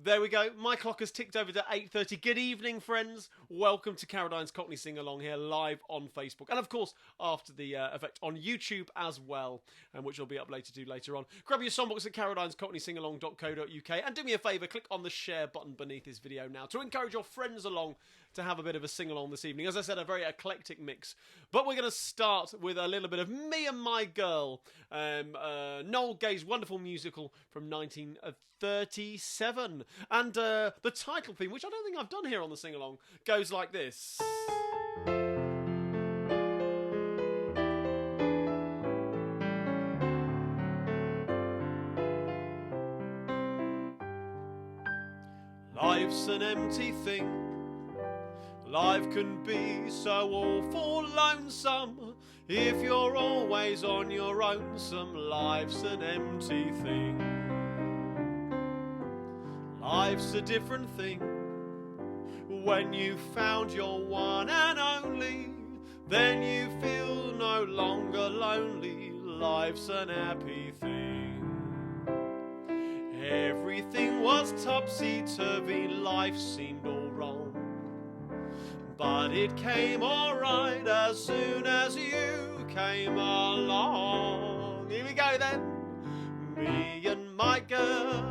There we go. My clock has ticked over to 8:30. Good evening, friends. Welcome to Carradine's Cockney Sing-Along here, live on Facebook. And, of course, after the effect on YouTube as well, which will be uploaded to later on. Grab your songbooks at carradinescockneysingalong.co.uk and do me a favour, click on the share button beneath this video now to encourage your friends along to have a bit of a sing-along this evening. As I said, a very eclectic mix. But we're going to start with a little bit of Me and My Girl, Noel Gay's wonderful musical from 1937. And the title theme, which I don't think I've done here on the sing-along, goes like this. Life's an empty thing. Life can be so awful lonesome if you're always on your own. Some life's an empty thing. Life's a different thing when you found your one and only. Then you feel no longer lonely. Life's an happy thing. Everything was topsy-turvy, life seemed all wrong. But it came alright as soon as you came along. Here we go then. Me and my girl,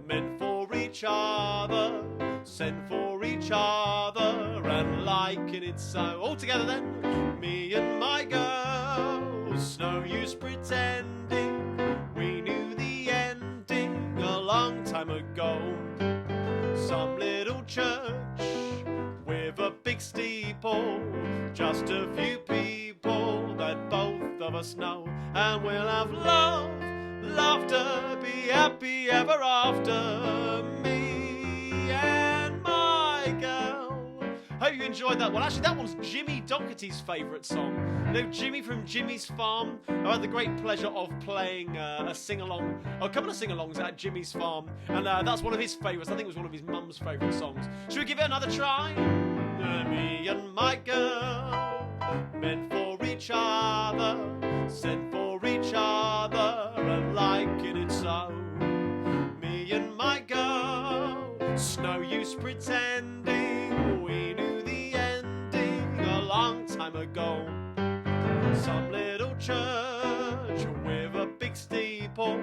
meant for each other, sent for each other, and liking it so. All together then. Me and my girl, it's no use pretending. We knew the ending a long time ago. Some little church with a big steeple, just a few people that both of us know, and we'll have love, laughter, be happy ever after. Me and my girl. Hope you enjoyed that one. Actually, that one's Jimmy Doherty's favourite song. You know, Jimmy from Jimmy's Farm. I had the great pleasure of playing a sing-along, a couple of sing-alongs at Jimmy's Farm, and that's one of his favourites. I think it was one of his mum's favourite songs. Should we give it another try? Me and my girl, meant for each other, sent for each other, and liking it so. Me and my girl, it's no use pretending. We knew the ending a long time ago. Some little church with a big steeple,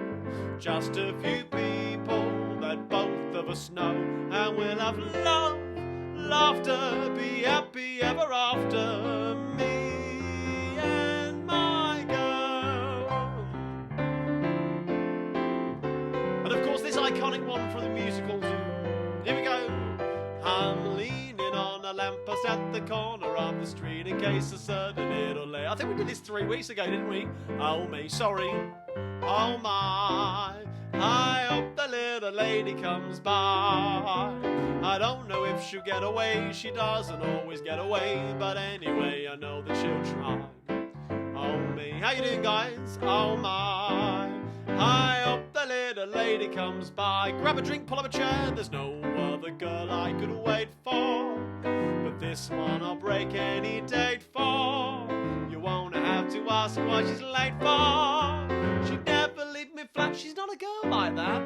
just a few people that both of us know, and we'll have love, laughter, be happy ever after. Me and my girl. And of course this iconic one from the musical Zoo. Here we go. I'm leaning on a lamppost at the corner of the street in case a certain little lady. I think we did this 3 weeks ago, didn't we? Oh me, sorry. Oh my, I hope the little lady comes by. I don't know if she'll get away, she doesn't always get away, but anyway, I know that she'll try. Oh me, how you doing guys? Oh my, I hope the little lady comes by. Grab a drink, pull up a chair, there's no other girl I could wait for, but this one I'll break any date for. You won't have to ask why she's late for. She'd never leave me flat, she's not a girl like that.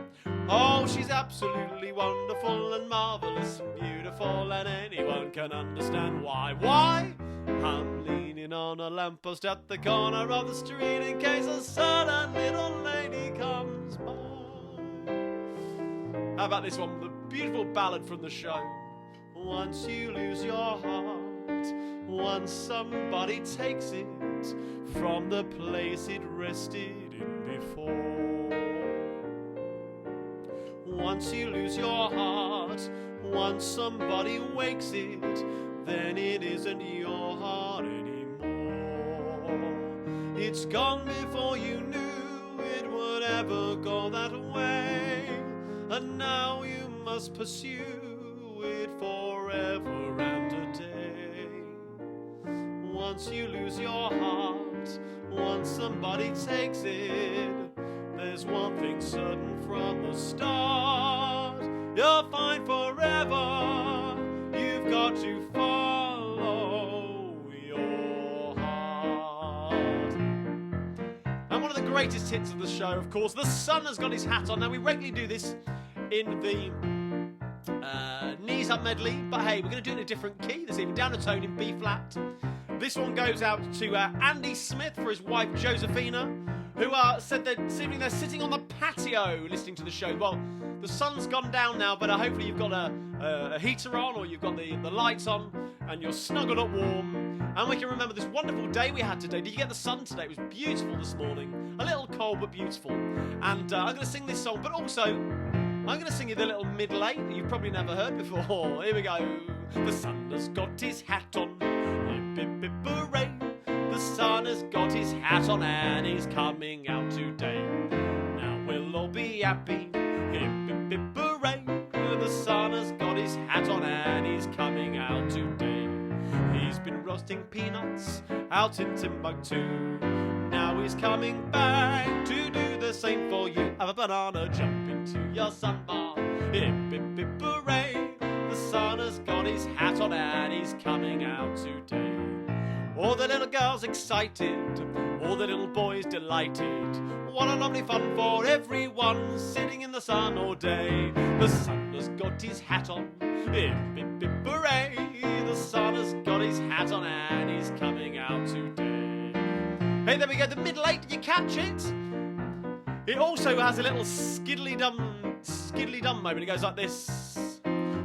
Oh, she's absolutely wonderful and marvellous and beautiful, and anyone can understand why. Why? I'm leaning on a lamppost at the corner of the street in case a certain little lady comes by. How about this one, the beautiful ballad from the show. Once you lose your heart, once somebody takes it from the place it rested in before. Once you lose your heart, once somebody wakes it, then it isn't your heart anymore. It's gone before you knew it would ever go that way, and now you must pursue it forever and a day. Once you lose your heart, once somebody takes it, there's one thing certain from the start, you'll find forever you've got to follow your heart. And one of the greatest hits of the show, of course, the sun has got his hat on. Now, we regularly do this in the knees up medley, but hey, we're going to do it in a different key this evening, down a tone in B flat. This one goes out to Andy Smith for his wife Josephina, who said that they're sitting on the patio listening to the show. Well, the sun's gone down now, but hopefully you've got a heater on, or you've got the lights on, and you're snuggled up warm. And we can remember this wonderful day we had today. Did you get the sun today? It was beautiful this morning. A little cold, but beautiful. And I'm going to sing this song, but also I'm going to sing you the little middle eight that you've probably never heard before. Here we go. The sun has got his hat on. Hip, hip, hip, hooray. The sun has got his hat on and he's coming out today. Now we'll all be happy. Hip, hip, hip, hooray. The sun has got his hat on and he's coming out today. He's been roasting peanuts out in Timbuktu. Now he's coming back to do the same for you. Have a banana, jump into your sunbar. Hip, hip, hip, hooray. The sun has got his hat on and he's coming out today. All the little girls excited, all the little boys delighted. What a lovely fun for everyone, sitting in the sun all day. The sun has got his hat on, hip, hip, hip, hooray. The sun has got his hat on and he's coming out today. Hey, there we go, the middle eight, did you catch it? It also has a little skiddly-dum moment. It goes like this.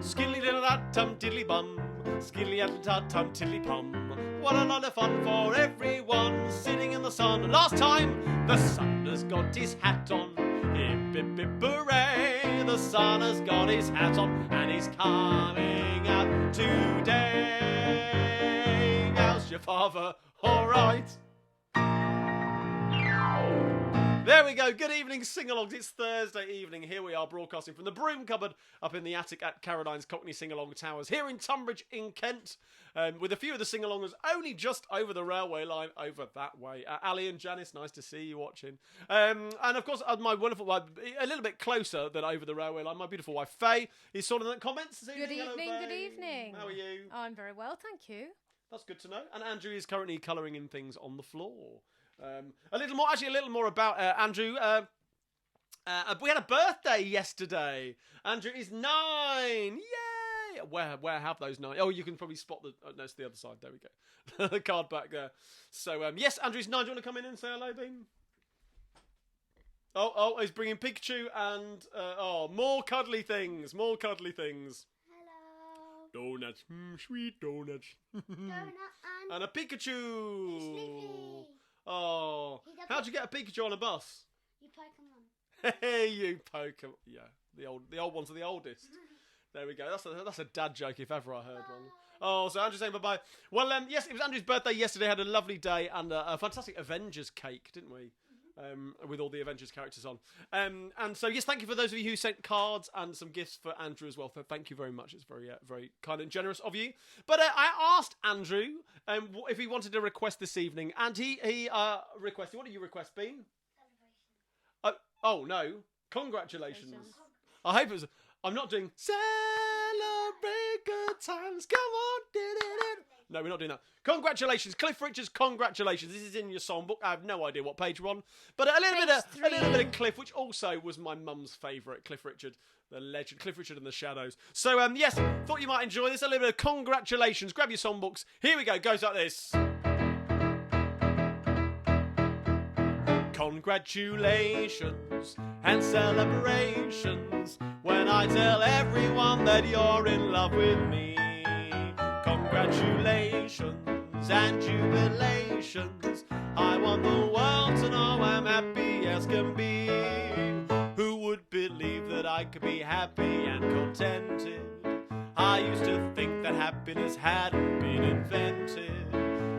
Skiddly-diddle-da-tum, diddly-bum. Skiddly-da-tum, tiddly-pum. What a lot of fun for everyone sitting in the sun. Last time, the sun has got his hat on. Hip, hip, hip, hooray. The sun has got his hat on and he's coming out today. How's your father? All right. There we go. Good evening, sing-alongs. It's Thursday evening. Here we are broadcasting from the broom cupboard up in the attic at Carradine's Cockney Sing-Along Towers here in Tunbridge in Kent, with a few of the sing-alongers only just over the railway line over that way. Ali and Janice, nice to see you watching. And of course, my wonderful wife, a little bit closer than over the railway line, my beautiful wife, Faye, is sort of in the comments this evening. Good evening, Hello, good evening. How are you? I'm very well, thank you. That's good to know. And Andrew is currently colouring in things on the floor. A little more about Andrew. We had a birthday yesterday. Andrew is 9. Yay! Where have those 9? Oh, you can probably spot the. Oh, no, it's the other side. There we go. The card back there. So yes, Andrew's 9. Do you want to come in and say hello, Bean? Oh, he's bringing Pikachu and more cuddly things. More cuddly things. Hello. Donuts, sweet donuts. Donut And a Pikachu. Sniffy. Oh, how'd you get a Pikachu on a bus? You Pokemon. Hey, you Pokemon. Yeah, the old ones are the oldest. There we go. That's a dad joke if ever I heard one. Oh, so Andrew's saying bye-bye. Well, yes, it was Andrew's birthday yesterday. Had a lovely day and a fantastic Avengers cake, didn't we? With all the Avengers characters on. And so, yes, thank you for those of you who sent cards and some gifts for Andrew as well. Thank you very much. It's very, very kind and generous of you. But I asked Andrew if he wanted a request this evening, and he requested. What did you request, Bean? Oh, no. Congratulations. I hope it was. I'm not doing celebrate good times. Come on. No, we're not doing that. Congratulations, Cliff Richards. Congratulations. This is in your songbook. I have no idea what page we're on, but a little bit of Cliff, which also was my mum's favourite. Cliff Richard, the legend, Cliff Richard and the Shadows. So yes, thought you might enjoy this. A little bit of congratulations. Grab your songbooks. Here we go. Goes like this. Congratulations and celebrations when I tell everyone that you're in love with me. Congratulations and jubilations. I want the world to know I'm happy as can be. Who would believe that I could be happy and contented? I used to think that happiness hadn't been invented,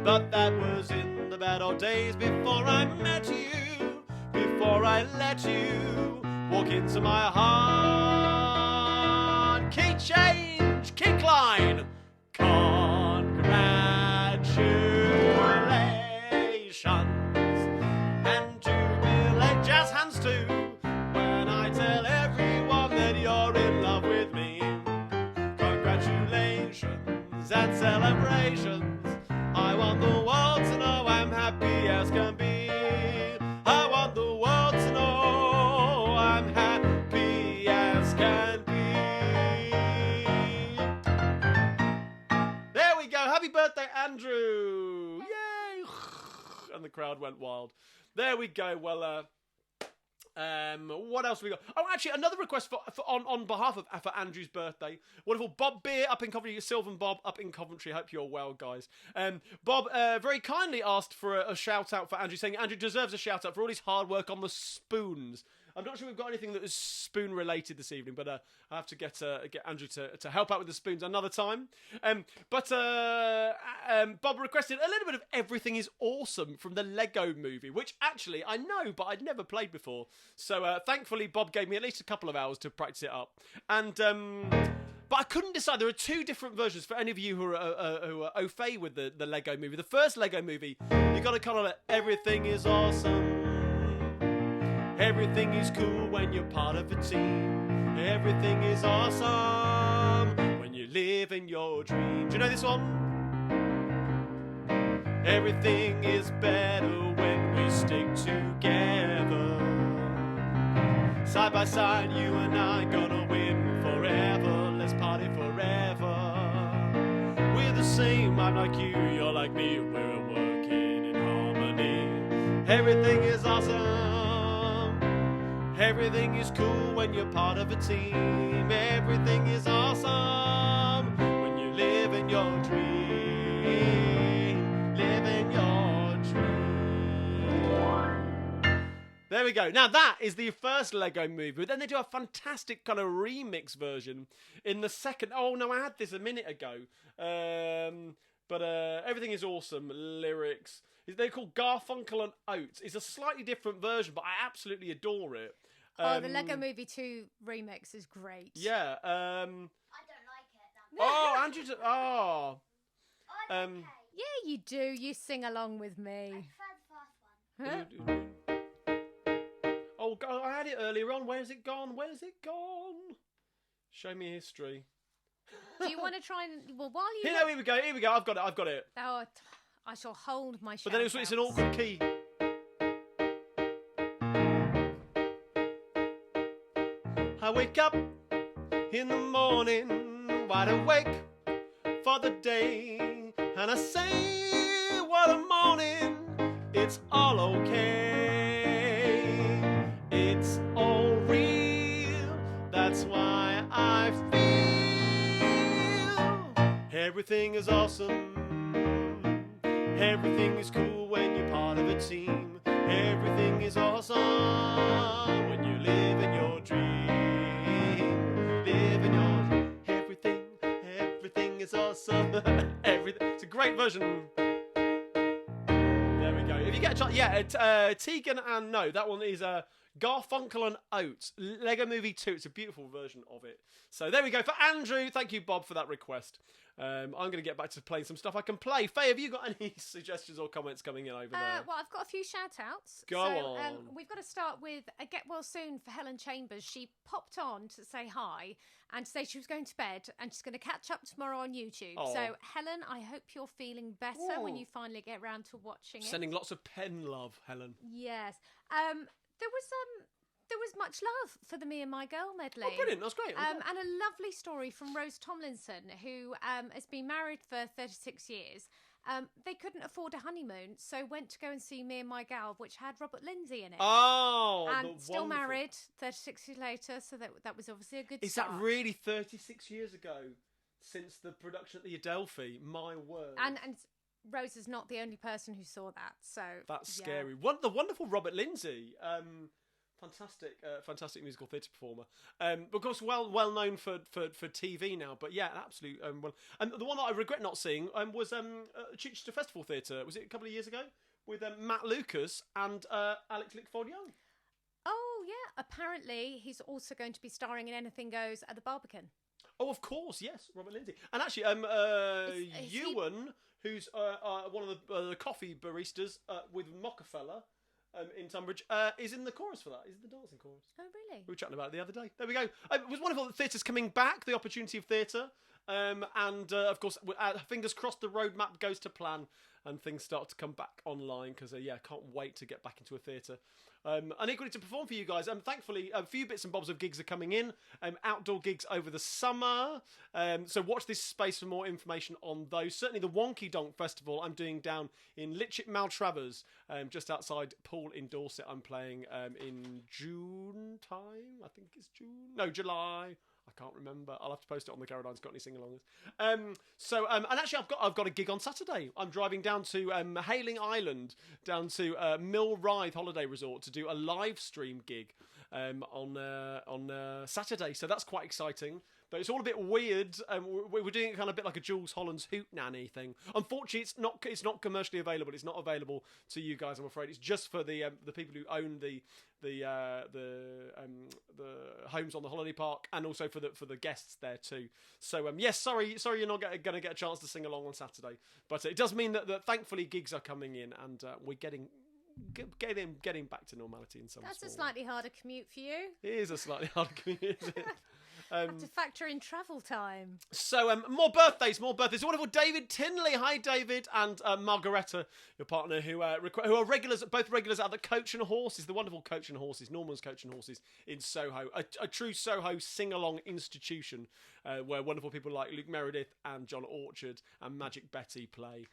but that was in the bad old days before I met you, before I let you walk into my heart. Key change, kick line. Congratulations and jubilate, jazz hands too, when I tell everyone that you're in love with me. Congratulations and celebrations. I want the world to know I'm happy as can be. I want the world to know I'm happy as can be. There we go. Happy birthday, Andrew. Yay. And the crowd went wild. There we go. Well, what else have we got? Oh, actually, another request on behalf of for Andrew's birthday. Wonderful Bob Beer up in Coventry, Sylvan Bob up in Coventry. Hope you're well, guys. Bob very kindly asked for a shout out for Andrew, saying Andrew deserves a shout out for all his hard work on the spoons. I'm not sure we've got anything that is spoon related this evening, but I have to get Andrew to help out with the spoons another time. But Bob requested a little bit of Everything Is Awesome from the Lego Movie, which actually I know, but I'd never played before. So thankfully, Bob gave me at least a couple of hours to practice it up. And but I couldn't decide. There are two different versions for any of you who are au fait with the Lego Movie. The first Lego Movie, you got to kind of like, everything is awesome. Everything is cool when you're part of a team. Everything is awesome when you live in your dream. Do you know this one? Everything is better when we stick together. Side by side, you and I gonna win forever. Let's party forever. We're the same, I'm like you, you're like me. We're working in harmony. Everything is awesome. Everything is cool when you're part of a team. Everything is awesome when you live in your dream. Live in your dream. There we go. Now that is the first Lego Movie. But then they do a fantastic kind of remix version in the second. Oh no, I had this a minute ago. But Everything Is Awesome lyrics. They're called Garfunkel and Oates. It's a slightly different version, but I absolutely adore it. The Lego Movie 2 remix is great. Yeah. I don't like it. Oh, Andrew. Oh. Okay. Yeah, you do. You sing along with me. I prefer the first one. Huh? Oh, God, I had it earlier on. Where's it gone? Where's it gone? Show me history. Do you want to try and... Well, while you... Here we go. Here we go. I've got it. Oh, I shall hold my But then it's an awkward key. I wake up in the morning, wide awake for the day, and I say, what a morning, it's all okay, it's all real, that's why I feel everything is awesome, everything is cool when you're part of a team, everything is awesome when you live in your dream. Everything is awesome. Everything. It's a great version. There we go. If you get a chance, yeah, Tegan and no, that one is Garfunkel and Oates, Lego Movie 2. It's a beautiful version of it. So there we go for Andrew. Thank you, Bob, for that request. I'm going to get back to playing some stuff I can play. Faye, have you got any suggestions or comments coming in over there? Well, I've got a few shout-outs. Go on. We've got to start with a get well soon for Helen Chambers. She popped on to say hi and to say she was going to bed and she's going to catch up tomorrow on YouTube. Oh. So, Helen, I hope you're feeling better when you finally get around to watching it. Sending lots of pen love, Helen. Yes. There was much love for the Me and My Girl medley. Oh, brilliant. That's great. And a lovely story from Rose Tomlinson, who has been married for 36 years. They couldn't afford a honeymoon, so went to go and see Me and My Gal, which had Robert Lindsay in it. Oh, and still wonderful. Married 36 years later, so that was obviously a good Is start. that really 36 years ago since the production at the Adelphi? My word. And Rose is not the only person who saw that, so... That's yeah. scary. The wonderful Robert Lindsay. Fantastic musical theatre performer. Of course, well known for TV now. But yeah, an absolute well. And the one that I regret not seeing was Chichester Festival Theatre. Was it a couple of years ago with Matt Lucas and Alex Lickford-Young? Oh yeah, apparently he's also going to be starring in Anything Goes at the Barbican. Oh, of course, yes, Robert Lindsay. And actually, Ewan, who's one of the coffee baristas with Mockefeller. In Tunbridge, is in the chorus for that. He's in the dancing chorus. Oh, really? We were chatting about it the other day. There we go. It was wonderful that theatre's coming back, the opportunity of theatre. And, of course, fingers crossed the roadmap goes to plan and things start to come back online because, can't wait to get back into a theatre. and equally to perform for you guys. Thankfully, a few bits and bobs of gigs are coming in, outdoor gigs over the summer. So watch this space for more information on those. Certainly the Wonky Donk Festival I'm doing down in Litchip Maltravers, just outside Poole in Dorset. I'm playing in June time. I think it's June. No, July. I can't remember. I'll have to post it on the Carradine's Cockney sing-alongs. And actually, I've got a gig on Saturday. I'm driving down to Hayling Island, down to Mill Rythe Holiday Resort to do a live stream gig on Saturday. So that's quite exciting. But it's all a bit weird. We're doing it kind of a bit like a Jules Holland's Hoot Nanny thing. Unfortunately, it's not commercially available. It's not available to you guys, I'm afraid. It's just for the people who own the homes on the holiday park, and also for the guests there too. So yes, sorry you're not going to get a chance to sing along on Saturday. But it does mean that thankfully gigs are coming in, and we're getting back to normality in some. That's a slightly harder commute for you. It is a slightly harder commute, isn't it? Have to factor in travel time. So more birthdays. Wonderful David Tinley. Hi, David, and Margaretta, your partner, who are regulars, both regulars at the Coach and Horses, the wonderful Coach and Horses, Norman's Coach and Horses in Soho, a true Soho sing-along institution where wonderful people like Luke Meredith and John Orchard and Magic Betty play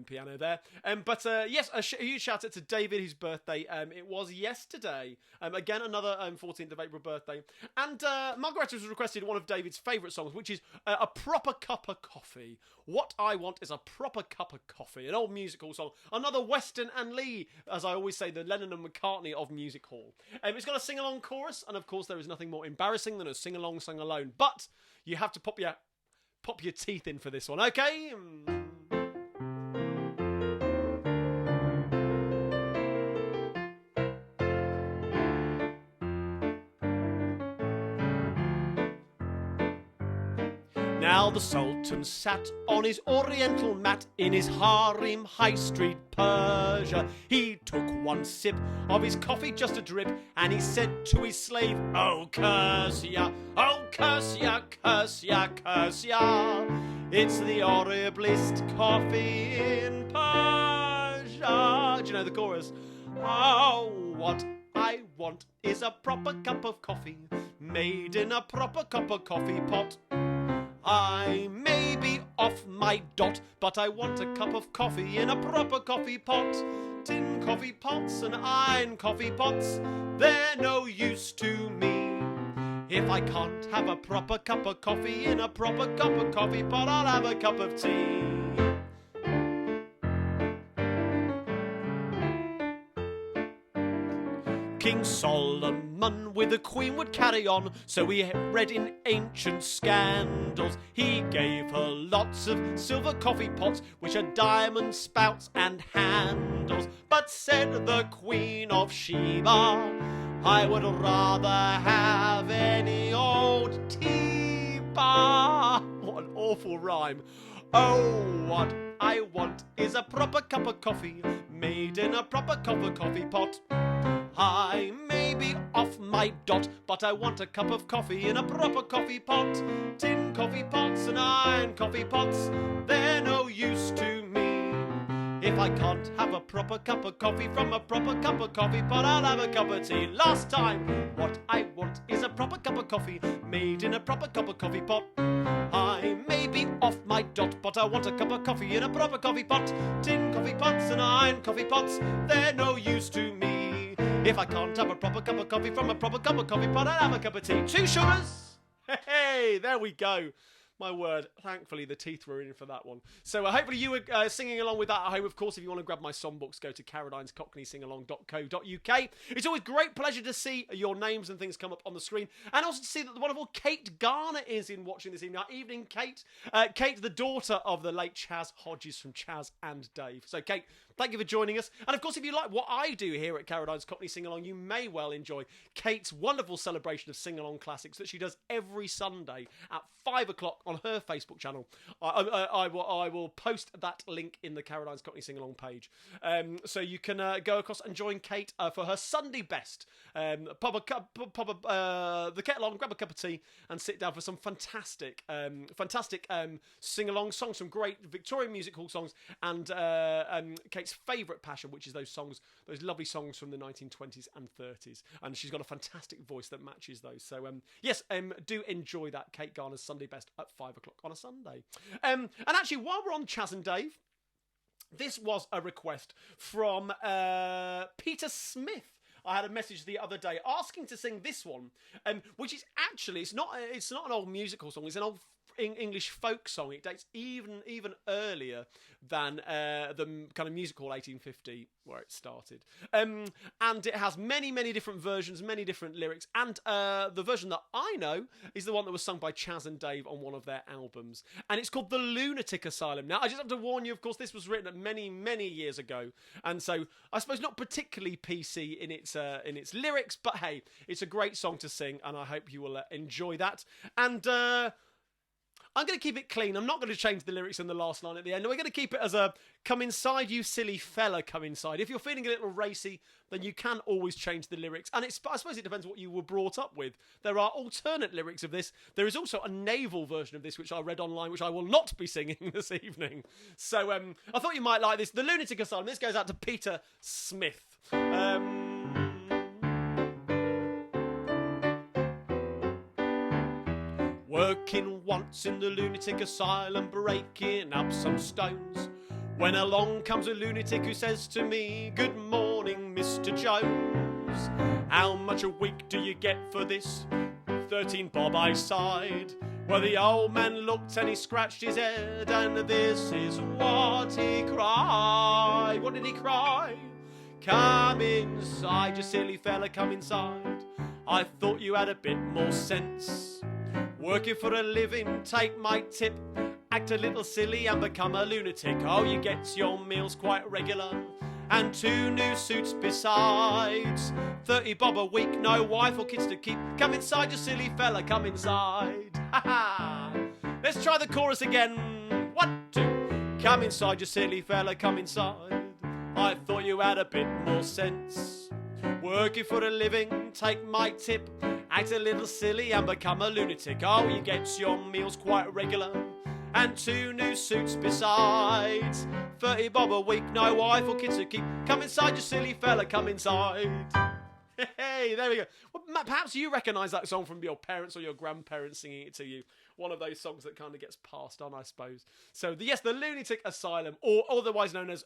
piano there. But yes, a huge shout out to David, whose birthday it was yesterday. Again, another 14th of April birthday. And Margaretta has requested one of David's favourite songs, which is A Proper Cup of Coffee. What I Want is a Proper Cup of Coffee, an old music hall song. Another Weston and Lee, as I always say, the Lennon and McCartney of music hall. It's got a sing-along chorus, and of course there is nothing more embarrassing than a sing-along sung alone. But you have to pop your teeth in for this one, okay? Now the Sultan sat on his oriental mat in his harem High Street Persia. He took one sip of his coffee, just a drip, and he said to his slave, "Oh, curse ya, oh, curse ya, curse ya, curse ya. It's the horriblest coffee in Persia." Do you know the chorus? Oh, what I want is a proper cup of coffee, made in a proper cup of coffee pot. I may be off my dot, but I want a cup of coffee in a proper coffee pot. Tin coffee pots and iron coffee pots, they're no use to me. If I can't have a proper cup of coffee in a proper cup of coffee pot, I'll have a cup of tea. King Solomon with the Queen would carry on, so we read in ancient scandals. He gave her lots of silver coffee pots, which had diamond spouts and handles. But said the Queen of Sheba, I would rather have any old tea-bar. What an awful rhyme. Oh, what I want is a proper cup of coffee, made in a proper cup of coffee pot. I may be off my dot, but I want a cup of coffee in a proper coffee pot. Tin coffee pots and iron coffee pots, they're no use to me. If I can't have a proper cup of coffee from a proper cup of coffee pot, I'll have a cup of tea. Last time, what I want is a proper cup of coffee, made in a proper cup of coffee pot. I may be off my dot, but I want a cup of coffee in a proper coffee pot. Tin coffee pots and iron coffee pots, they're no use to me. If I can't have a proper cup of coffee from a proper cup of coffee pot, I'll have a cup of tea. 2 sugars! Hey, there we go. My word, thankfully the teeth were in for that one. So hopefully you were singing along with that at home. Of course, if you want to grab my songbooks, go to Carradine's CockneySingAlong.co.uk. It's always great pleasure to see your names and things come up on the screen, and also to see that the wonderful Kate Garner is in watching this evening. Evening, Kate. Kate, the daughter of the late Chaz Hodges from Chaz and Dave. So, Kate, thank you for joining us. And of course, if you like what I do here at Carradine's Cockney Sing-Along, you may well enjoy Kate's wonderful celebration of sing-along classics that she does every Sunday at 5 o'clock on her Facebook channel. I will post that link in the Carradine's Cockney Sing-Along page. So you can go across and join Kate for her Sunday best. Pop the kettle on, grab a cup of tea, and sit down for some fantastic sing-along songs, some great Victorian music hall songs, and Kate Kate's favourite passion, which is those lovely songs from the 1920s and 30s. And she's got a fantastic voice that matches those. So, yes, do enjoy that. Kate Garner's Sunday Best at 5 o'clock on a Sunday. And actually, while we're on Chaz and Dave, this was a request from Peter Smith. I had a message the other day asking to sing this one, which is actually, it's not an old musical song, it's an old English folk song. It dates even earlier than the kind of musical 1850 where it started, and it has many different versions, many different lyrics, and the version that I know is the one that was sung by Chaz and Dave on one of their albums, and it's called The Lunatic Asylum. Now I just have to warn you, of course, this was written many years ago, and so I suppose not particularly PC in its lyrics, but hey, it's a great song to sing, and I hope you will enjoy that. And I'm going to keep it clean. I'm not going to change the lyrics in the last line at the end. We're going to keep it as a "come inside, you silly fella, come inside." If you're feeling a little racy, then you can always change the lyrics. And I suppose it depends what you were brought up with. There are alternate lyrics of this. There is also a naval version of this, which I read online, which I will not be singing this evening. So I thought you might like this. The Lunatic Asylum. This goes out to Peter Smith. Working once in the lunatic asylum, breaking up some stones, when along comes a lunatic who says to me, "Good morning, Mr. Jones. How much a week do you get for this? 13 bob," I sighed. Well, the old man looked and he scratched his head, and this is what he cried. What did he cry? "Come inside, you silly fella, come inside. I thought you had a bit more sense. Working for a living, take my tip. Act a little silly and become a lunatic. Oh, you get your meals quite regular, and 2 new suits besides. 30 bob a week, no wife or kids to keep. Come inside, you silly fella, come inside." Ha ha! Let's try the chorus again. 1, 2. Come inside, you silly fella, come inside. I thought you had a bit more sense. Working for a living, take my tip. Act a little silly and become a lunatic. Oh, you get your meals quite regular, and 2 new suits besides. 30 bob a week, no wife or kids to keep. Come inside, you silly fella, come inside. Hey, there we go. Well, perhaps you recognise that song from your parents or your grandparents singing it to you. One of those songs that kind of gets passed on, I suppose. So, the Lunatic Asylum, or otherwise known as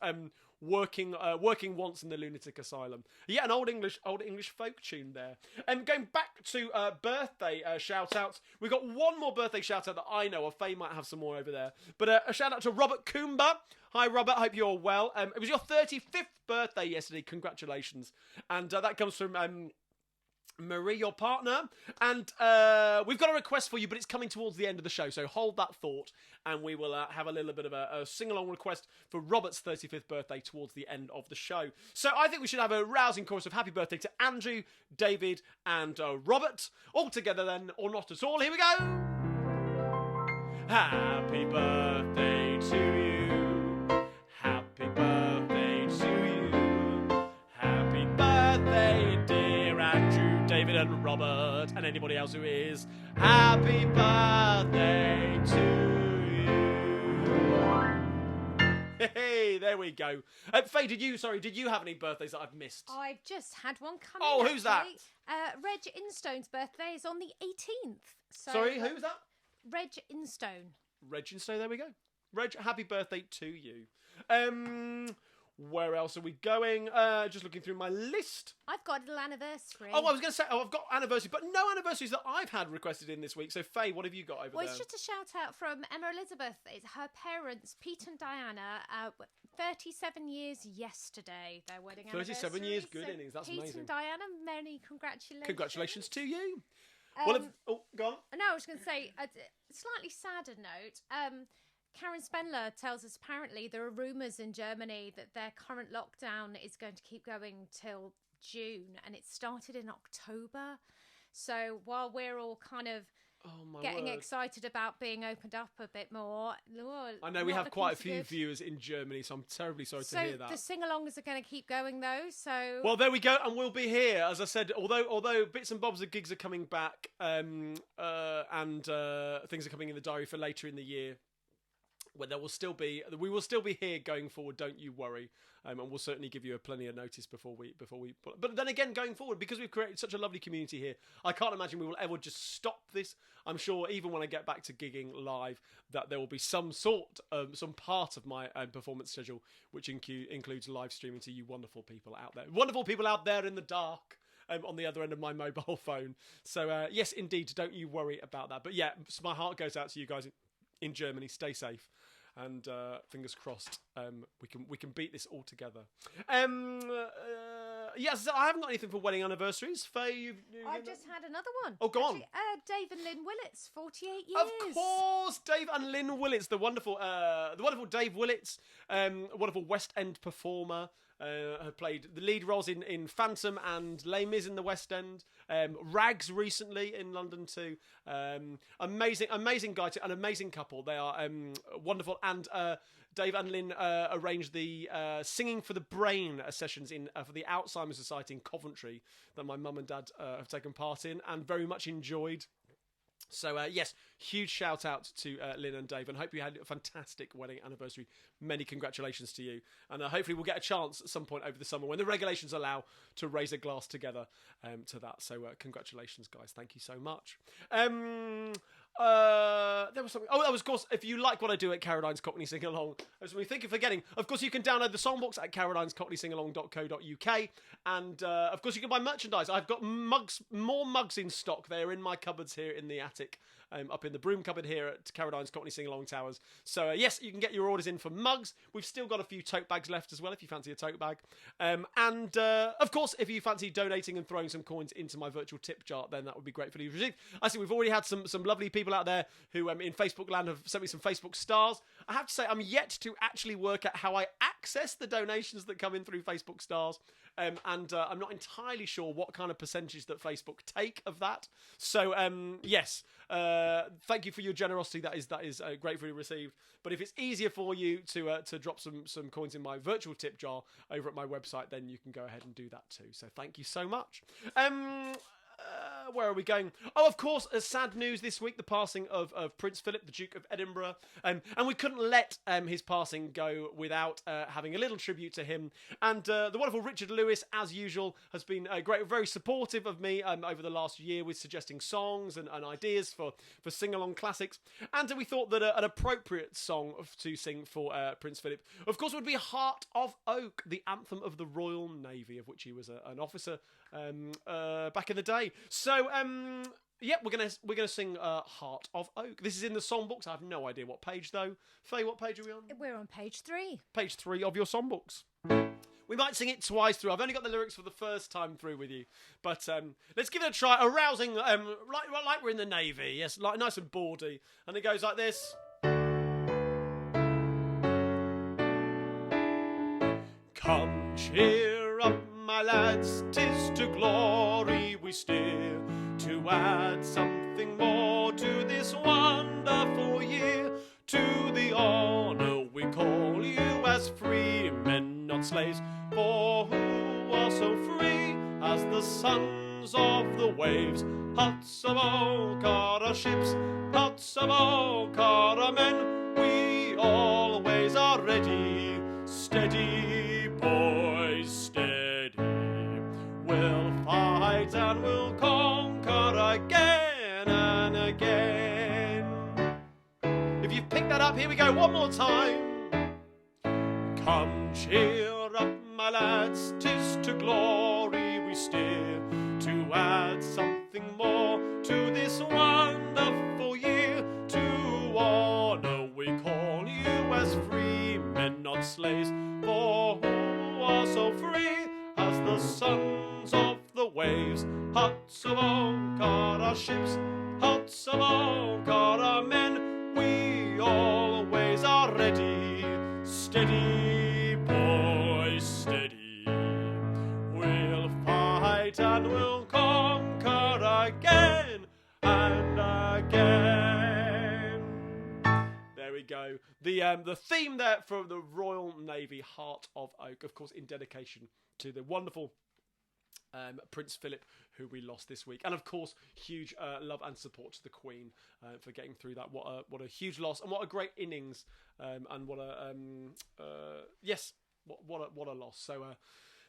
working once in the Lunatic Asylum. Yeah, an old English folk tune there. And going back to birthday shout-outs, we've got one more birthday shout-out that I know of. Faye might have some more over there. But a shout-out to Robert Coomber. Hi, Robert. Hope you're well. It was your 35th birthday yesterday. Congratulations. And that comes from Marie, your partner, and we've got a request for you, but it's coming towards the end of the show, so hold that thought, and we will have a little bit of a sing-along request for Robert's 35th birthday towards the end of the show. So I think we should have a rousing chorus of happy birthday to Andrew, David, and Robert, all together then, or not at all. Here we go! Happy birthday to you. Happy birthday to you. Happy birthday, dear Andrew, David and Robert, and anybody else who is. Happy birthday to you. Hey, there we go. Faye, did you have any birthdays that I've missed? I've just had one coming. Oh, who's that? Reg Instone's birthday is on the 18th. So, Sorry, who's that? Reg Instone. Reg Instone, there we go. Reg, happy birthday to you. Where else are we going? Just looking through my list. I've got a little anniversary. Oh, I was going to say, I've got anniversary, but no anniversaries that I've had requested in this week. So, Faye, what have you got over there? Well, it's just a shout out from Emma Elizabeth. It's her parents, Pete and Diana, 37 years yesterday, their wedding 37 years, good innings, that's Pete amazing. Pete and Diana, many congratulations. Congratulations to you. Go on. No, I was going to say, a slightly sadder note. Karen Spendler tells us apparently there are rumours in Germany that their current lockdown is going to keep going till June, and it started in October. So while we're all kind of getting excited about being opened up a bit more, I know we have quite a few viewers in Germany, so I'm terribly sorry to hear that. So the sing-alongs are going to keep going though. So well, there we go, and we'll be here, as I said. Although bits and bobs of gigs are coming back, and things are coming in the diary for later in the year. where we will still be here going forward. Don't you worry, and we'll certainly give you plenty of notice before we. But then again, going forward, because we've created such a lovely community here, I can't imagine we will ever just stop this. I'm sure even when I get back to gigging live, that there will be some part of my performance schedule which includes live streaming to you wonderful people out there in the dark. On the other end of my mobile phone. So yes, indeed, don't you worry about that. But yeah, my heart goes out to you guys in Germany. Stay safe, and fingers crossed we can beat this all together. Yes, I haven't got anything for wedding anniversaries. Faye, I've just had another one. Oh, go on. Dave and Lynn Willits, 48 years. Of course, Dave and Lynn Willits, the wonderful Dave Willits, wonderful West End performer. Have played the lead roles in Phantom and Les Mis in the West End. Rags recently in London too. Amazing guy too, an amazing couple. They are wonderful. And Dave and Lynn arranged the Singing for the Brain sessions for the Alzheimer's Society in Coventry that my mum and dad have taken part in and very much enjoyed. So, yes, huge shout out to Lynn and Dave, and hope you had a fantastic wedding anniversary. Many congratulations to you. And hopefully we'll get a chance at some point over the summer when the regulations allow to raise a glass together to that. So, congratulations, guys. Thank you so much. There was something. Oh, that was, of course, if you like what I do at Carradine's Cockney Sing Along, as we think of forgetting, of course, you can download the songbooks at carradinescockneysingalong.co.uk, and of course, you can buy merchandise. I've got more mugs in stock. They're in my cupboards here in the attic. Up in the broom cupboard here at Carradine's Cockney Sing Along Towers. So yes, you can get your orders in for mugs. We've still got a few tote bags left as well if you fancy a tote bag. And of course, if you fancy donating and throwing some coins into my virtual tip jar, then that would be great for you to receive. I see we've already had some lovely people out there who in Facebook land have sent me some Facebook stars. I have to say I'm yet to actually work out how I access the donations that come in through Facebook stars. And I'm not entirely sure what kind of percentage that Facebook take of that. So yes, thank you for your generosity. That is gratefully received. But if it's easier for you to drop some coins in my virtual tip jar over at my website, then you can go ahead and do that too. So thank you so much. Where are we going? Oh, of course, sad news this week, the passing of Prince Philip, the Duke of Edinburgh. And we couldn't let his passing go without having a little tribute to him. And the wonderful Richard Lewis, as usual, has been very supportive of me over the last year with suggesting songs and ideas for sing-along classics. And we thought that an appropriate song to sing for Prince Philip, of course, would be Heart of Oak, the anthem of the Royal Navy, of which he was an officer back in the day. So yeah, we're gonna sing Heart of Oak. This is in the songbooks. I have no idea what page though. Faye, what page are we on? We're on page 3. Page 3 of your songbooks. We might sing it twice through. I've only got the lyrics for the first time through with you, but let's give it a try. A rousing, like we're in the Navy. Yes, like nice and bawdy, and it goes like this. Come, cheer up, my lads, 'tis to glory we steer, to add something more to this wonderful year. To the honour we call you as free men, not slaves, for who are so free as the sons of the waves. Hearts of oak are our ships, hearts of oak are our men, we always are ready, steady boys, steady. We'll fight and we'll conquer again and again. If you've picked that up, here we go one more time. Come, cheer up, my lads, 'tis to glory we steer, to add something more to this wonderful year. To honour we call you as free men, not slaves, for who are so free as the sons of the waves. Hearts of oak are our ships, hearts of oak are our men, we always are ready, steady boys, steady. We'll fight and we'll conquer again and again. There we go. The theme there for the Royal Navy, Heart of Oak, of course, in dedication to the wonderful Prince Philip, who we lost this week. And of course, huge love and support to the Queen for getting through that. What a huge loss, and what a great innings, and what a what a loss. So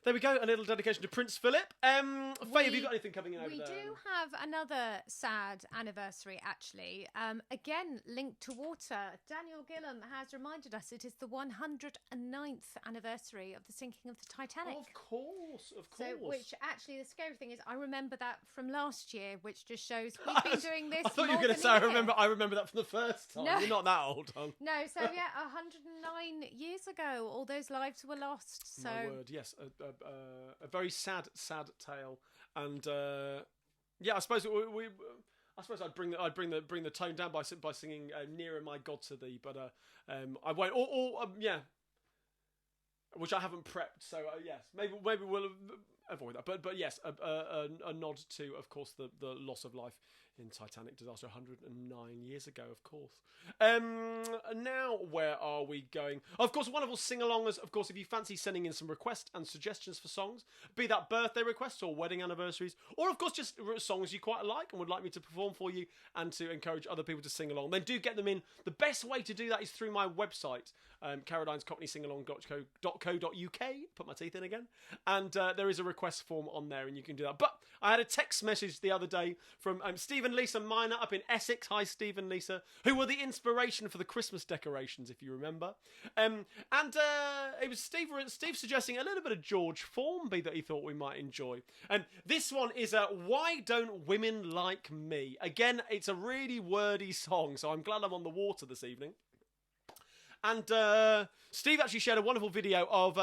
there we go, a little dedication to Prince Philip. Faye, have you got anything coming in over there? We do have another sad anniversary, actually. Again, linked to water. Daniel Gillam has reminded us it is the 109th anniversary of the sinking of the Titanic. Of course. So, which actually, the scary thing is, I remember that from last year, which just shows we've been doing this. I thought you were going to say, I remember that from the first time. No. You're not that old, huh? No, so yeah, 109 years ago, all those lives were lost. So, my word, yes, a very sad tale, and I suppose I'd bring the tone down by singing "Nearer My God to Thee," but I won't. Which I haven't prepped, so yes, maybe we'll avoid that. But yes, a nod to, of course, the loss of life in Titanic disaster 109 years ago, of course. Now, where are we going? Of course, wonderful sing-alongers. Of course, if you fancy sending in some requests and suggestions for songs, be that birthday requests or wedding anniversaries, or of course just songs you quite like and would like me to perform for you and to encourage other people to sing along, then do get them in. The best way to do that is through my website, Carradine's Cockney Singalong.co.uk. Put my teeth in again. And there is a request form on there, and you can do that. But I had a text message the other day from Steve and Lisa Minor up in Essex. Hi, Steve and Lisa, who were the inspiration for the Christmas decorations, if you remember. It was Steve suggesting a little bit of George Formby that he thought we might enjoy. And this one is Why Don't Women Like Me? Again, it's a really wordy song, so I'm glad I'm on the water this evening. And Steve actually shared a wonderful video of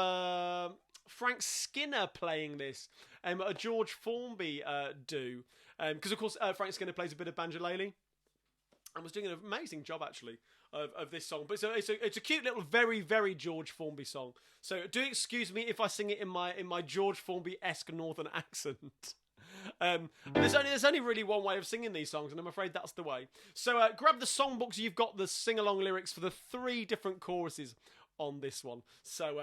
Frank Skinner playing this, a George Formby do. Because, of course, Frank Skinner plays a bit of banjolele and was doing an amazing job, actually, of this song. But it's a cute little, very, very George Formby song. So do excuse me if I sing it in my George Formby-esque northern accent. There's only really one way of singing these songs, and I'm afraid that's the way. So grab the songbooks. You've got the sing-along lyrics for the 3 different choruses on this one. So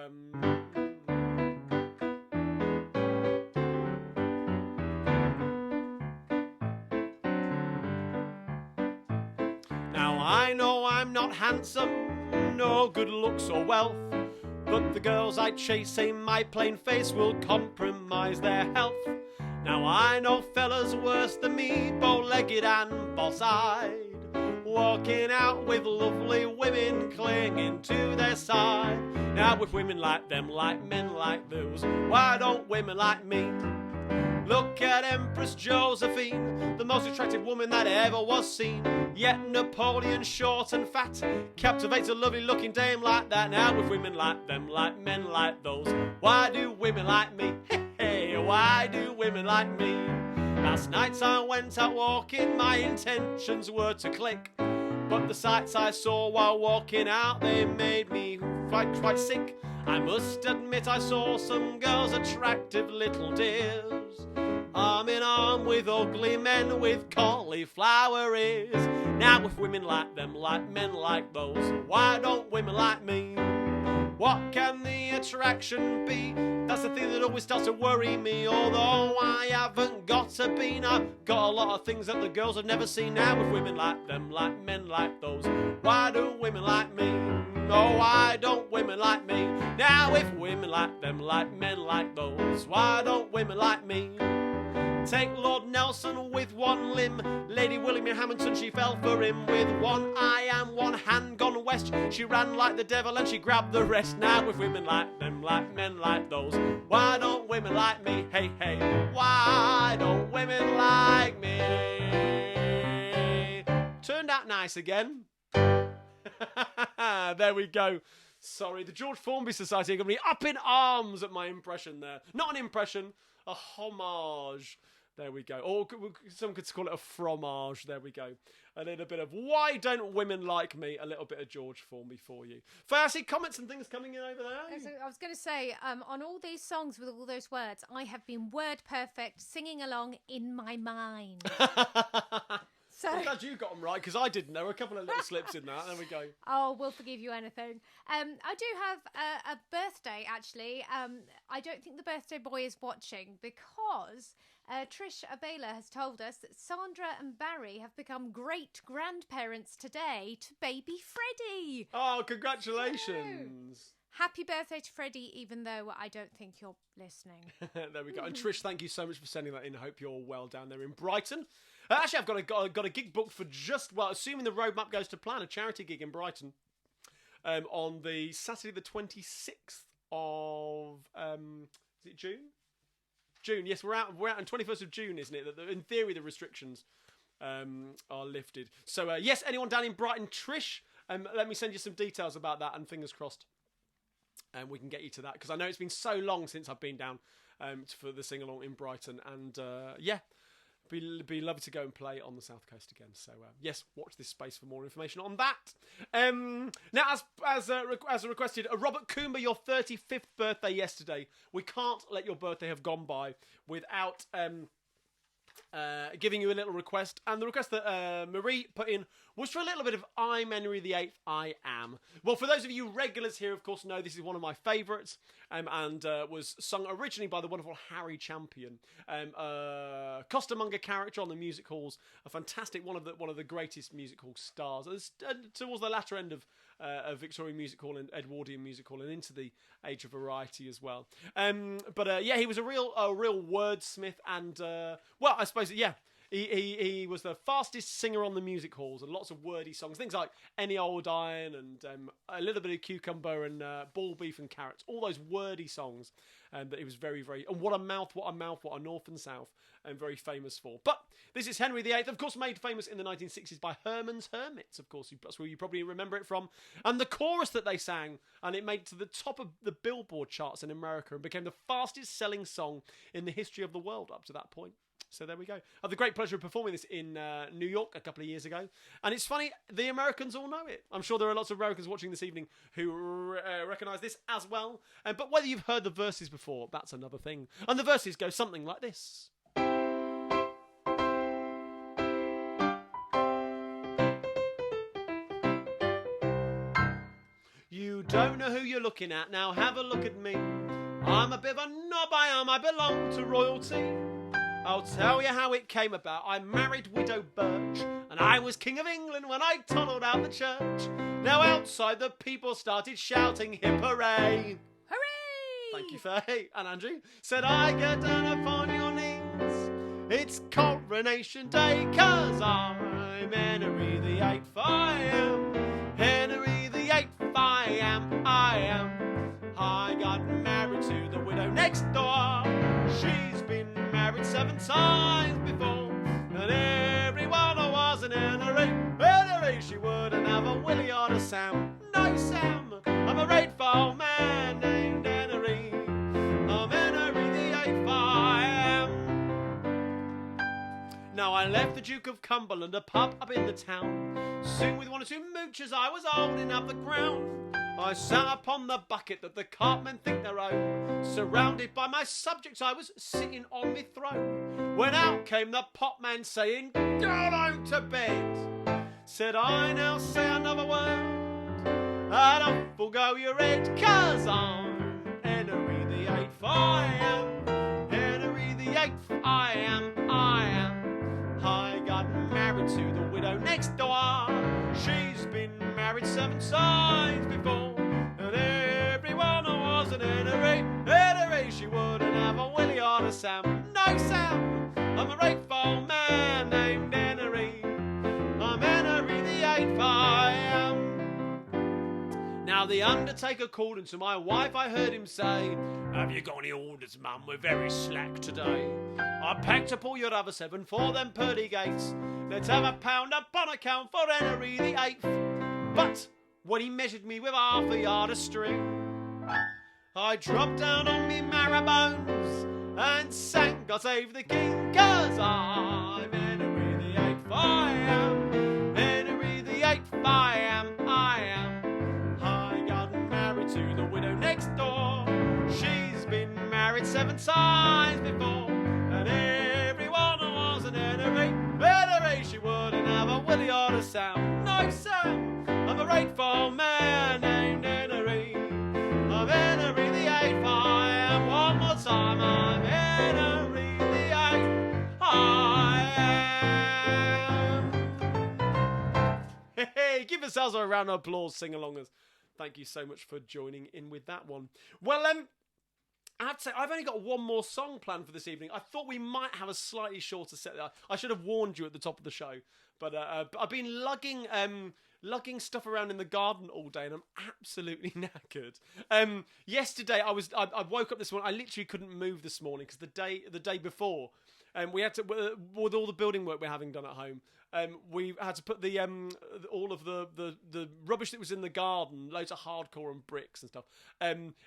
now I know I'm not handsome, no good looks or wealth, but the girls I chase say my plain face will compromise their health. Now I know fellas worse than me, bow-legged and boss-eyed, walking out with lovely women clinging to their side. Now if women like them, like men like those, why don't women like me? Look at Empress Josephine, the most attractive woman that ever was seen. Yet Napoleon, short and fat, captivates a lovely looking dame like that. Now if women like them, like men like those, why do women like me? Hey, why do women like me? Last night I went out walking, my intentions were to click, but the sights I saw while walking out, they made me quite sick. I must admit I saw some girls, attractive little dears, arm in arm with ugly men with cauliflower ears. Now if women like them, like men like those, why don't women like me? What can the attraction be? That's the thing that always starts to worry me. Although I haven't got a bean, I've got a lot of things that the girls have never seen. Now if women like them, like men like those, why do women like me? No, why don't women like me? Now if women like them, like men like those, why don't women like me? Take Lord Nelson with one limb, Lady William Hamilton, she fell for him with one eye and one hand gone west. She ran like the devil and she grabbed the rest. Now if women like them, like men like those, why don't women like me? Hey, hey, why don't women like me? Turned out nice again. There we go. Sorry, the George Formby Society are going to be up in arms at my impression there. Not an impression, a homage. There we go. Or some could call it a fromage. There we go. A little bit of Why Don't Women Like Me? A little bit of George Formby for you. I see comments and things coming in over there. So I was going to say, on all these songs with all those words, I have been word perfect, singing along in my mind. So, I'm glad you got them right, because I didn't. There were a couple of little slips in that. There we go. Oh, we'll forgive you anything. I do have a birthday, actually. I don't think the birthday boy is watching, because Trish Abela has told us that Sandra and Barry have become great-grandparents today to baby Freddie. Oh, congratulations. Happy birthday to Freddie, even though I don't think you're listening. There we go. And Trish, thank you so much for sending that in. I hope you're well down there in Brighton. Actually, I've got a gig booked for assuming the roadmap goes to plan, a charity gig in Brighton on the Saturday the 26th of, is it June? June, yes, we're out on 21st of June, isn't it? In theory, the restrictions are lifted. So, yes, anyone down in Brighton, Trish, let me send you some details about that, and fingers crossed. And we can get you to that, because I know it's been so long since I've been down for the sing-along in Brighton. And, be lovely to go and play on the South Coast again. So, yes, watch this space for more information on that. Now, as requested, Robert Coomber, your 35th birthday yesterday. We can't let your birthday have gone by without giving you a little request. And the request that Marie put in was for a little bit of I'm Henry VIII, I Am. Well, for those of you regulars here, of course, know this is one of my favourites, and was sung originally by the wonderful Harry Champion, costermonger character on the music halls, a fantastic one of the greatest music hall stars, towards the latter end of Victorian music hall and Edwardian music hall, and into the age of variety as well. He was a real wordsmith, and I suppose he was the fastest singer on the music halls, and lots of wordy songs, things like Any Old Iron and a little bit of Cucumber and Ball Beef and Carrots, all those wordy songs that he was very, very, and what a mouth, what a north and south, and very famous for. But this is Henry VIII, of course, made famous in the 1960s by Herman's Hermits, of course, that's where you probably remember it from, and the chorus that they sang, and it made it to the top of the Billboard charts in America and became the fastest selling song in the history of the world up to that point. So there we go. I had the great pleasure of performing this in New York a couple of years ago. And it's funny, the Americans all know it. I'm sure there are lots of Americans watching this evening who recognise this as well. But whether you've heard the verses before, that's another thing. And the verses go something like this. You don't know who you're looking at, now have a look at me. I'm a bit of a knob, I belong to royalty. I'll tell you how it came about. I married Widow Birch, and I was King of England when I tunnelled out the church. Now outside the people started shouting hip hooray. Hooray! Thank you, Faye. And Andrew said, I get down upon your knees. It's coronation day, 'cause I'm Henry VIII, I am. Henry VIII, I am. I got married to the widow next door. She's been married 7 times before, and everyone was an Henry, she wouldn't have a Willie or a Sam. No, Sam, I'm a grateful man named Henry. I'm Henry VIII, I am. Now I left the Duke of Cumberland, a pub up in the town. Soon with 1 or 2 moochers I was holding up the ground. I sat upon the bucket that the cartmen think their own. Surrounded by my subjects I was sitting on my throne, when out came the potman saying, go on to bed. Said I, now say another word, and off will go your head, 'cause I'm Henry VIII, I am. Henry VIII, I am. I got married to the widow next door. She's been married 7 times before, and everyone was an Henry, she wouldn't have a Willie or a Sam. No, Sam, I'm a grateful man named Henry. I'm Henry VIII, I am. Now the undertaker called, and to my wife I heard him say, have you got any orders, mum? We're very slack today. I packed up all your other 7 for them pearly gates. Let's have a pound upon account for Henry VIII. But when he measured me with half a yard of string, I dropped down on me marrow bones and sang God Save the King, 'cause I'm Henry VIII, I am. Henry VIII, I am. I got married to the widow next door. She's been married 7 times before, and everyone was an Henry, she wouldn't have a Willie or a Sam. No, Sam, I'm a grateful man named Henry. I'm Henry VIII, I am. One more time, I'm Henry VIII. Hey, give yourselves a round of applause, sing-alongers. Thank you so much for joining in with that one. Well, I have to say, I've only got one more song planned for this evening. I thought we might have a slightly shorter set. I should have warned you at the top of the show. But I've been lugging stuff around in the garden all day, and I'm absolutely knackered. Yesterday, I woke up this morning. I literally couldn't move this morning because the day before, we had to, with all the building work we're having done at home, we had to put the all of the rubbish that was in the garden, loads of hardcore and bricks and stuff,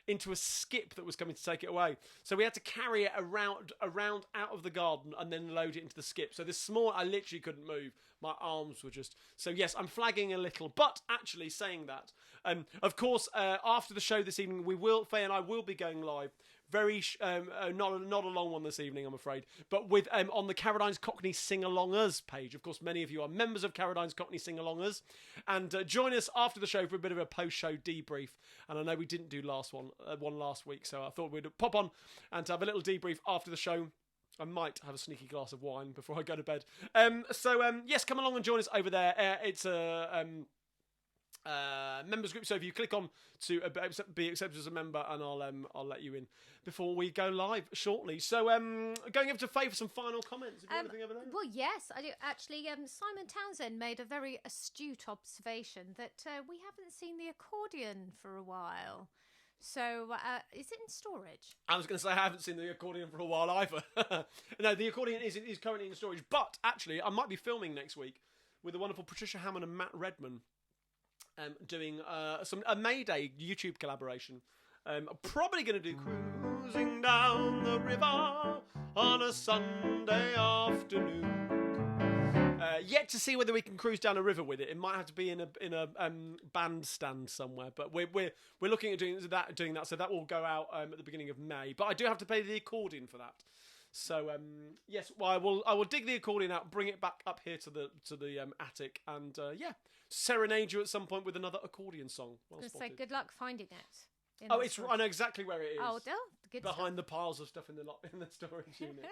into a skip that was coming to take it away. So we had to carry it around out of the garden and then load it into the skip. So this morning I literally couldn't move. My arms were just... So yes, I'm flagging a little. But actually saying that, of course, after the show this evening, Faye and I will be going live. Very not a long one this evening, I'm afraid, but with on the Carradine's Cockney Sing-Alongers page. Of course, many of you are members of Carradine's Cockney Sing-Alongers, and join us after the show for a bit of a post-show debrief. And I know we didn't do one last week, so I thought we'd pop on and have a little debrief after the show. I might have a sneaky glass of wine before I go to bed. Yes, come along and join us over there. It's a members group, so if you click on to be accepted as a member, and I'll let you in before we go live shortly. So going over to Faye for some final comments. Have you got anything over there? Well, yes, I do actually. Simon Townsend made a very astute observation that we haven't seen the accordion for a while. So, is it in storage? I was going to say I haven't seen the accordion for a while either. No, the accordion is currently in storage, but actually I might be filming next week with the wonderful Patricia Hammond and Matt Redman. Doing a Mayday YouTube collaboration. I'm probably going to do Cruising Down the River on a Sunday afternoon. Yet to see whether we can cruise down a river with it. It might have to be in a bandstand somewhere, but we're looking at doing that. So that will go out at the beginning of May. But I do have to play the accordion for that. So yes, well, I will dig the accordion out, bring it back up here to the attic, and serenade you at some point with another accordion song. Well I was spotted. say good luck finding it. I know exactly where it is. Oh, good behind the piles of stuff in the storage unit.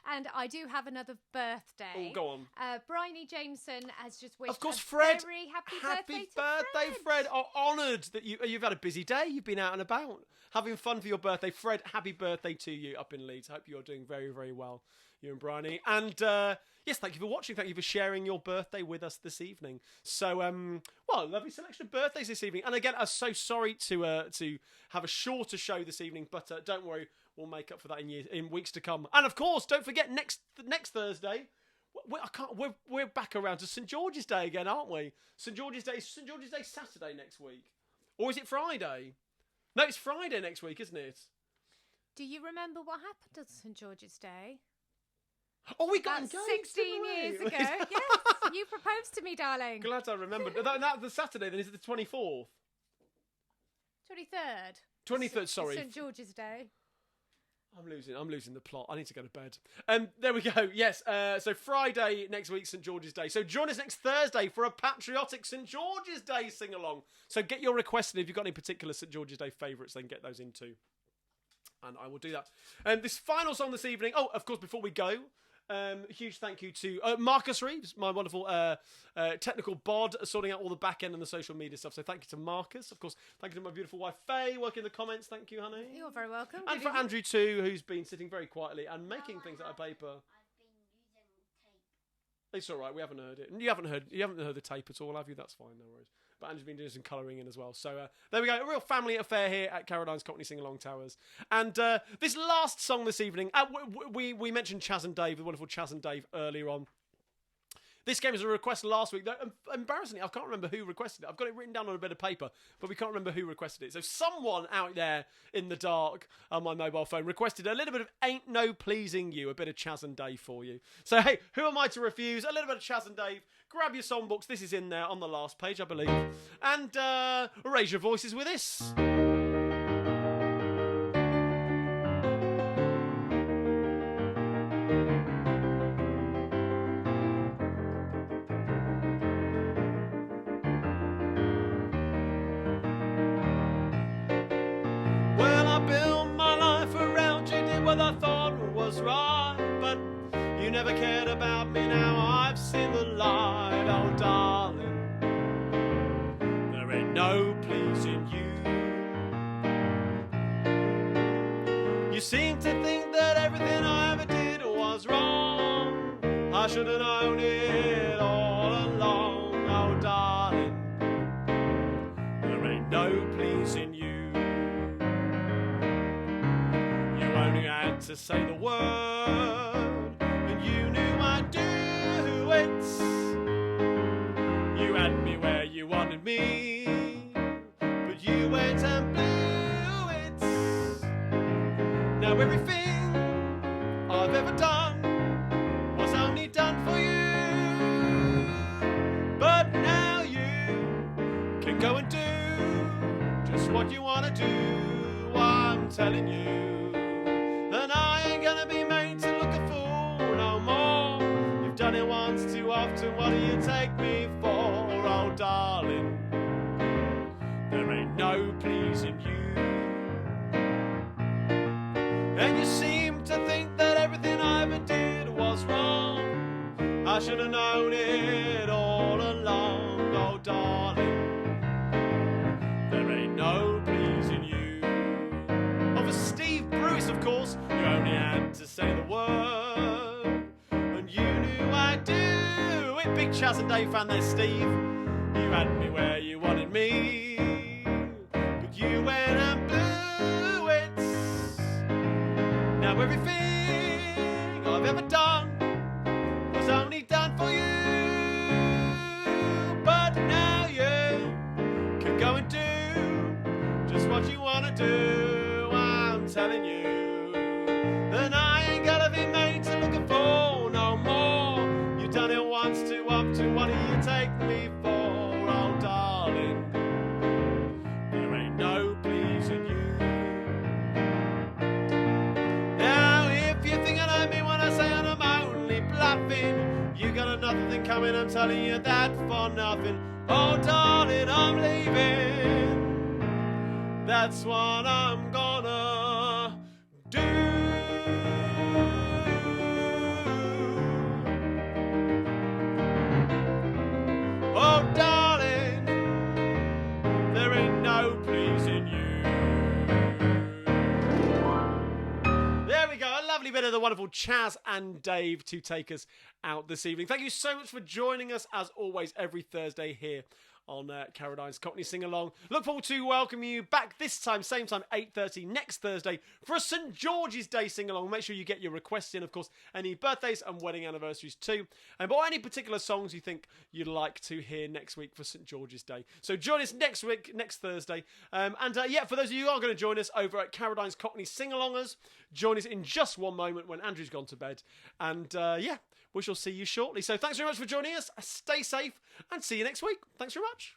And I do have another birthday. Oh, go on. Bryony Jameson has just wished. Of course, Fred. Very happy birthday, Fred. Oh, honoured that you've had a busy day. You've been out and about, having fun for your birthday, Fred. Happy birthday to you up in Leeds. Hope you're doing very, very well, you and Bryony. And yes, thank you for watching. Thank you for sharing your birthday with us this evening. So, lovely selection of birthdays this evening. And again, I'm so sorry to have a shorter show this evening, but don't worry, we'll make up for that in weeks to come. And of course, don't forget next Thursday. We're back around to St George's Day again, aren't we? St George's Day Saturday next week, or is it Friday? No, it's Friday next week, isn't it? Do you remember what happened on St George's Day? Oh, we got That's engaged, 16 years ago. Yes, you proposed to me, darling. Glad I remembered. That the Saturday, then is it the 24th? 23rd. 23rd, sorry. St George's Day. I'm losing the plot. I need to go to bed. There we go. Yes. So Friday next week, St George's Day. So join us next Thursday for a patriotic St George's Day sing along. So get your requests in. If you've got any particular St George's Day favourites, then get those in too. And I will do that. This final song this evening. Oh, of course, before we go, huge thank you to Marcus Reeves, my wonderful technical bod, sorting out all the back end and the social media stuff. So thank you to Marcus. Of course, thank you to my beautiful wife Faye, working in the comments. Thank you, honey. You're very welcome. And for Andrew too, who's been sitting very quietly and making things out of paper. I've been using tape. It's all right. We haven't heard it. And you haven't heard the tape at all, have you? That's fine. No worries. But Andrew's been doing some colouring in as well. So there we go. A real family affair here at Carradine's Cockney Sing-Along Towers. And this last song this evening, we mentioned Chaz and Dave, the wonderful Chaz and Dave, earlier on. This game was a request last week. Embarrassingly, I can't remember who requested it. I've got it written down on a bit of paper, but we can't remember who requested it. So someone out there in the dark on my mobile phone requested a little bit of Ain't No Pleasing You, a bit of Chaz and Dave for you. So, hey, who am I to refuse? A little bit of Chaz and Dave. Grab your songbooks. This is in there on the last page, I believe. And raise your voices with this. I thought was right, but you never cared about me. Now I've seen the light, oh darling. ain't no pleasing you. You seem to think that everything I ever did was wrong. I should have known it all along, oh darling. There ain't no pleasing you. You only had to say the word, and you knew I'd do it. You had me where you wanted me, but you went and blew it. Now everything I've ever done was only done for you, but now you can go and do just what you want to do. I'm telling you, and I ain't gonna be made to look a fool no more. You've done it once too often, what do you take me for? Oh darling, there ain't no pleasing you. And you seem to think that everything I ever did was wrong. I should have known it all along, oh darling. There ain't no pleasing you. Oh, for Steve Bruce, of course, you only had to say the word, and you knew I'd do it. Big Chaz and Dave fan there, Steve. You had me where you wanted me, but you went and blew it. Now everything I've ever done was only done for you, but now you can go and do just what you want to do. I'm telling you, and I ain't gotta be made to look a fool no more. You've done it once too often, what do you take me for? Oh darling, there ain't no pleasing you. Now if you're thinking I mean when I say I'm only bluffing, you got another thing coming, I'm telling you that for nothing. Oh darling, I'm leaving, that's what I'm gonna do. Oh darling, there ain't no pleasing you. There we go, a lovely bit of the wonderful Chaz and Dave to take us out this evening. Thank you so much for joining us, as always, every Thursday here on Carradine's Cockney Sing Along. Look forward to welcoming you back this time, same time, 8:30 next Thursday for a St George's Day Sing Along. Make sure you get your requests in, of course, any birthdays and wedding anniversaries too, or any particular songs you think you'd like to hear next week for St George's Day. So join us next week, next Thursday. For those of you who are going to join us over at Carradine's Cockney Sing Alongers, join us in just one moment when Andrew's gone to bed. We shall see you shortly. So thanks very much for joining us. Stay safe and see you next week. Thanks very much.